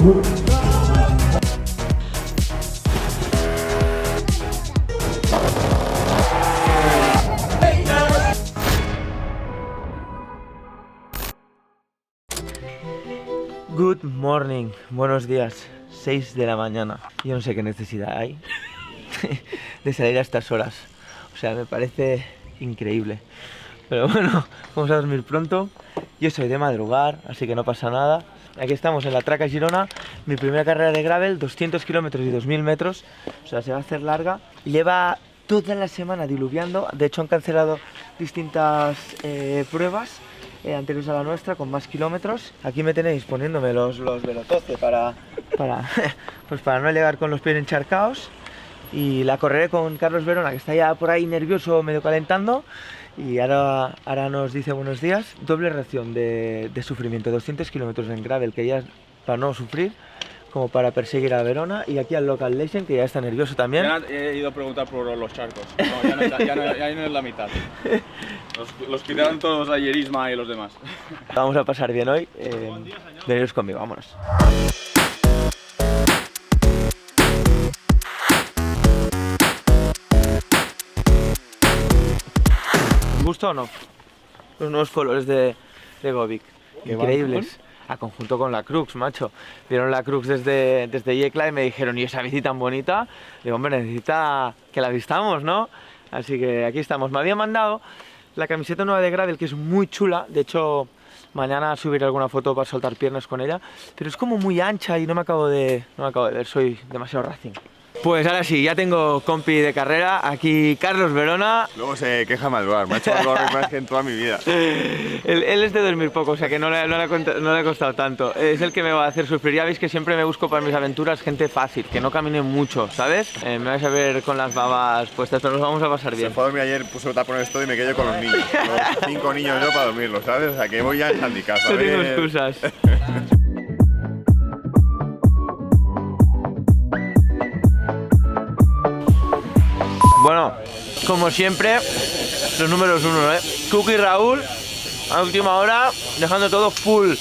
Good morning, buenos días, 6 de la mañana. Yo no sé qué necesidad hay de salir a estas horas. O sea, me parece increíble. Pero bueno, vamos a dormir pronto. Yo soy de madrugar, así que no pasa nada. Aquí estamos en la Traca Girona, mi primera carrera de gravel, 200 kilómetros y 2000 metros. O sea, se va a hacer larga. Lleva toda la semana diluviando. De hecho, han cancelado distintas pruebas anteriores a la nuestra, con más kilómetros. Aquí me tenéis poniéndome los velotoce para no llegar con los pies encharcados. Y la correré con Carlos Verona, que está ya por ahí nervioso, medio calentando. Y ahora nos dice buenos días. Doble ración de sufrimiento, 200 kilómetros en gravel, que ya para no sufrir, como para perseguir a Verona. Y aquí al Local Legend, que ya está nervioso también. Ya he ido a preguntar por los charcos. No, ya no es la mitad. Los quitaron todos ayer Isma y los demás. Vamos a pasar bien hoy. Veniros conmigo, vámonos. ¿Gusto o no? Los nuevos colores de Govic. Increíbles. A conjunto con la Crux, macho. Vieron la Crux desde Yecla y me dijeron, ¿y esa bici tan bonita? Digo, hombre, necesita que la vistamos, ¿no? Así que aquí estamos. Me había mandado la camiseta nueva de gravel, que es muy chula. De hecho, mañana subiré alguna foto para soltar piernas con ella. Pero es como muy ancha y no me acabo de ver. Soy demasiado racing. Pues ahora sí, ya tengo compi de carrera, aquí Carlos Verona. Luego se queja madrugar, me ha hecho madrugar más que en toda mi vida. Él es de dormir poco, o sea que no le ha costado tanto. Es el que me va a hacer sufrir. Ya veis que siempre me busco para mis aventuras gente fácil, que no camine mucho, ¿sabes? Me vais a ver con las babas puestas, pero nos vamos a pasar bien. Se fue a dormir ayer, puso tapones todo y me quedé yo con los niños. Los 5 niños yo para dormirlos, ¿sabes? O sea que voy ya en handicap. No tengo excusas. Bueno, como siempre, los números uno, Cuco y Raúl, a última hora, dejando todo full.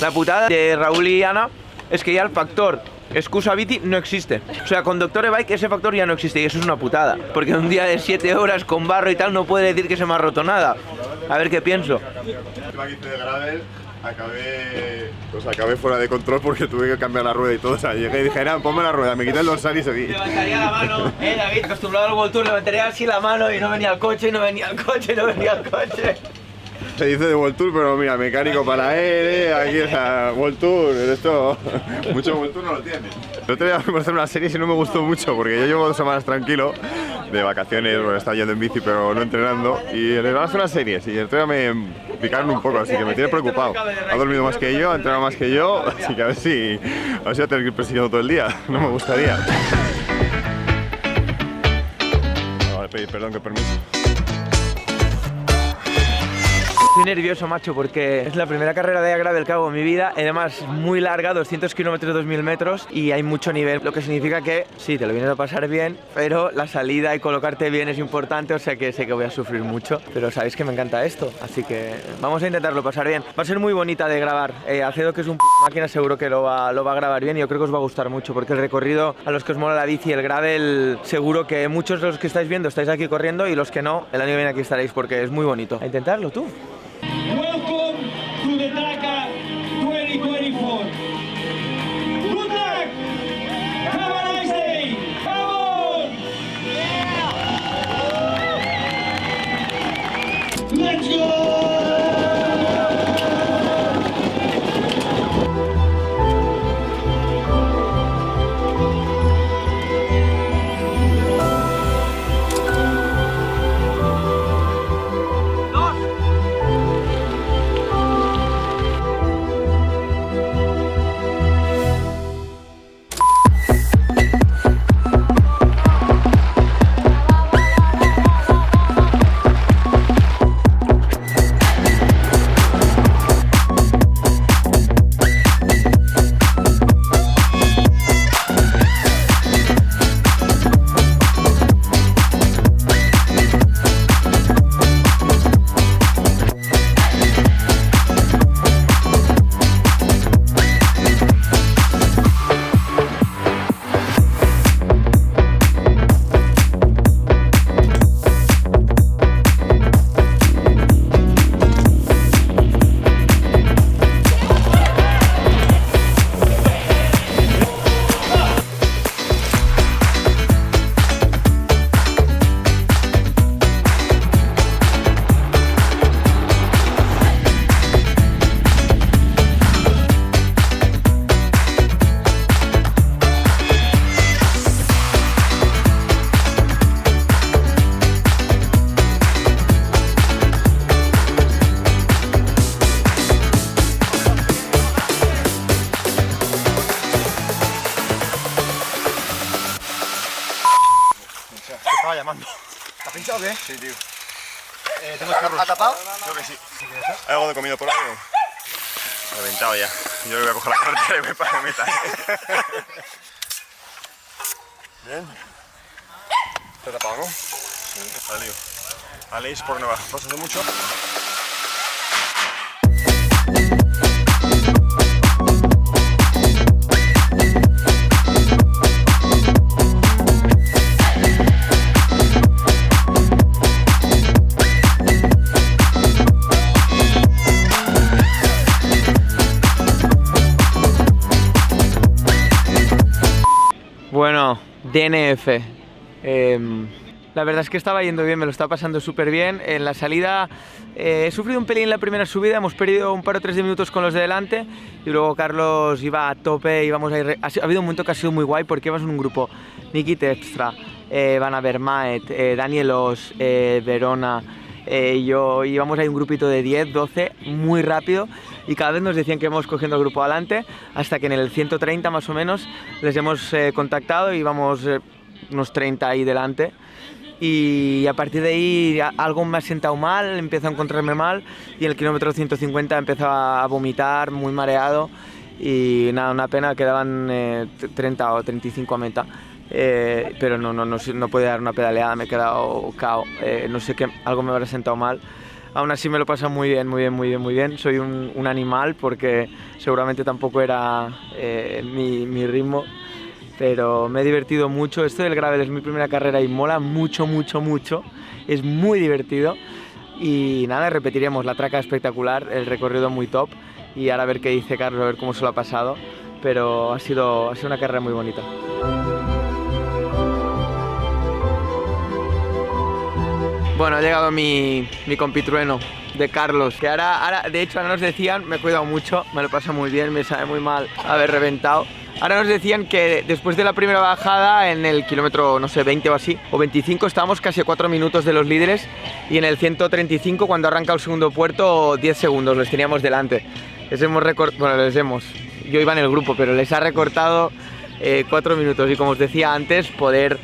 La putada de Raúl y Ana es que ya el factor excusa bici no existe. O sea, con Doctor E-Bike ese factor ya no existe y eso es una putada. Porque un día de 7 horas con barro y tal no puede decir que se me ha roto nada. A ver qué pienso. Acabé fuera de control porque tuve que cambiar la rueda y todo. O sea, llegué y dije, ponme la rueda, me quité el dorsal y seguí. Levantaría la mano, David, acostumbrado al World Tour, levantaría así la mano y no venía el coche, no venía el coche. Se dice de World Tour, pero mira, mecánico para él, aquí, o sea, World Tour, esto, mucho World Tour no lo tiene. El otro día fuimos a hacer una serie y no me gustó mucho porque yo llevo 2 semanas tranquilo, de vacaciones, bueno, estaba yendo en bici pero no entrenando, y le van a hacer unas series y el otro día me picaron un poco, así que me tiene preocupado. Ha dormido más que yo, ha entrenado más que yo, así que a ver si voy a tener que ir persiguiendo todo el día, no me gustaría. Voy a pedir perdón, que permiso. Estoy nervioso, macho, porque es la primera carrera de gravel que hago en mi vida. Además, muy larga, 200 kilómetros, 2000 metros y hay mucho nivel. Lo que significa que sí, te lo vienes a pasar bien, pero la salida y colocarte bien es importante. O sea que sé que voy a sufrir mucho, pero sabéis que me encanta esto. Así que vamos a intentarlo pasar bien. Va a ser muy bonita de grabar. Acedo, que es un máquina, seguro que lo va a grabar bien y yo creo que os va a gustar mucho porque el recorrido, a los que os mola la bici y el gravel, seguro que muchos de los que estáis viendo estáis aquí corriendo y los que no, el año que viene aquí estaréis porque es muy bonito. A intentarlo tú. Welcome to the Traca 2024. Good luck! Have a nice day! Come on! Yeah! Let's go! llamando. ¿Te ha pinchado o qué? Sí, tío. ¿Tengo el carro? ¿Ha tapado? Creo que sí. ¿Hay algo de comida por ahí? Reventado ya. Yo voy a coger la carretera y voy para la meta. Bien. ¿Te ha tapado, no? Sí. Vale, lío. Aleix por Nueva. ¿Pasas de mucho? Bueno, DNF. La verdad es que estaba yendo bien, me lo estaba pasando súper bien. En la salida he sufrido un pelín en la primera subida, hemos perdido un par o tres de minutos con los de delante y luego Carlos iba a tope, íbamos a ir... Ha habido un momento que ha sido muy guay porque íbamos en un grupo, Niki Terpstra, Van Avermaet, Daniel Oss, Verona, yo íbamos ahí un grupito de 10, 12, muy rápido y cada vez nos decían que íbamos cogiendo el grupo adelante hasta que en el 130 más o menos les hemos contactado y íbamos unos 30 ahí delante. Y a partir de ahí algo me ha sentado mal, empiezo a encontrarme mal y en el kilómetro 150 empezó a vomitar, muy mareado y nada, una pena, quedaban 30 o 35 a meta, pero no podía dar una pedaleada, me he quedado cao, no sé qué, algo me habrá sentado mal. Aún así me lo pasa muy bien, soy un animal porque seguramente tampoco era mi ritmo. Pero me he divertido mucho. Esto del gravel es mi primera carrera y mola mucho, es muy divertido y nada, repetiremos, la traca espectacular, el recorrido muy top y ahora a ver qué dice Carlos, a ver cómo se lo ha pasado, pero ha sido una carrera muy bonita. Bueno, ha llegado mi compitrueno de Carlos, que ahora, de hecho, ahora nos decían, me he cuidado mucho, me lo paso muy bien, me sabe muy mal haber reventado. Ahora nos decían que después de la primera bajada, en el kilómetro, no sé, 20 o así, o 25, estábamos casi a 4 minutos de los líderes y en el 135, cuando arranca el segundo puerto, 10 segundos, les teníamos delante. Yo iba en el grupo, pero les ha recortado 4 minutos y como os decía antes, poder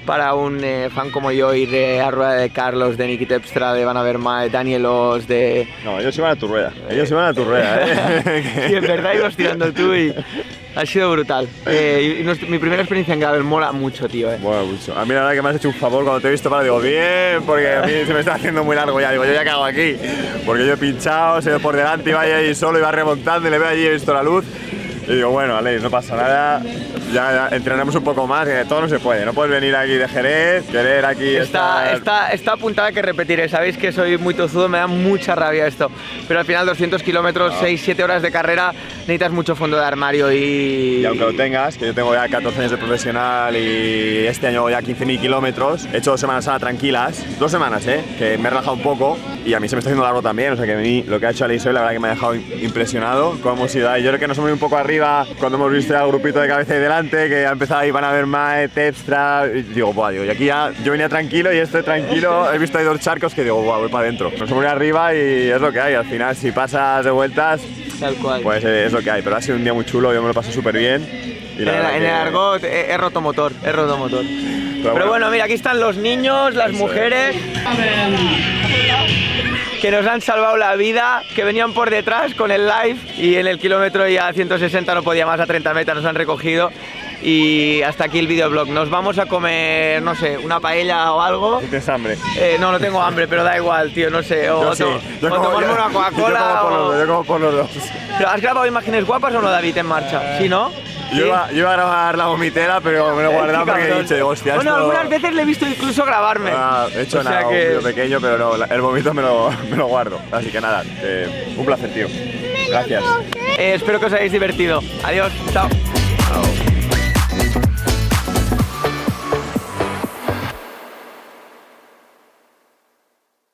para un fan como yo ir a rueda de Carlos, de Niki Terpstra, de Van Avermaet, de Daniel Oss, de... No, ellos iban a tu rueda, ¿eh? Sí, en verdad ibas tirando tú y ha sido brutal. Mi primera experiencia en gravel mola mucho, tío. Mola mucho. A mí la verdad que me has hecho un favor cuando te he visto para, digo, bien, porque a mí se me está haciendo muy largo ya, digo, yo ya cago aquí, porque yo he pinchado, se ve por delante, iba ahí solo, iba remontando y le veo allí, he visto la luz. Y digo, bueno, Aleix, no pasa nada, ya entrenamos un poco más, que todo no se puede, no puedes venir aquí de Jerez, querer aquí está apuntada que repetiré, sabéis que soy muy tozudo, me da mucha rabia esto, pero al final 200 kilómetros, 6-7 horas de carrera, necesitas mucho fondo de armario y aunque lo tengas, que yo tengo ya 14 años de profesional y este año ya 15.000 kilómetros, he hecho 2 semanas tranquilas, 2 semanas, que me he relajado un poco y a mí se me está haciendo largo también, o sea que a mí lo que ha hecho Aleix hoy la verdad que me ha dejado impresionado, cómo hemos ido ahí, yo creo que nos hemos ido un poco arriba cuando hemos visto al grupito de cabeza y delante, que ha empezado ahí Van Avermaet, Terpstra, y digo, buah, digo, y aquí ya yo venía tranquilo y estoy tranquilo, he visto ahí 2 charcos que digo, buah, voy para adentro. Nos voy arriba y es lo que hay, al final si pasas de vueltas, tal cual, pues es lo que hay, pero ha sido un día muy chulo, yo me lo paso súper bien. Y en el argot he roto motor. Pero bueno, mira, aquí están los niños, las mujeres que nos han salvado la vida, que venían por detrás con el live y en el kilómetro ya 160 no podía más, a 30 metas nos han recogido y hasta aquí el videoblog. Nos vamos a comer, no sé, una paella o algo. ¿Tienes hambre? No tengo hambre, pero da igual, tío, no sé. O tomarme una Coca-Cola. Yo como por los dos. ¿Pero has grabado imágenes guapas o no, David, en marcha? ¿Sí, no? Yo iba a grabar la vomitera, pero me lo he guardado porque he dicho, hostia, bueno, algunas veces le he visto incluso grabarme. He hecho nada, un vídeo pequeño, pero no, el vómito me lo guardo. Así que nada, un placer, tío. Gracias. Espero que os hayáis divertido. Adiós, chao.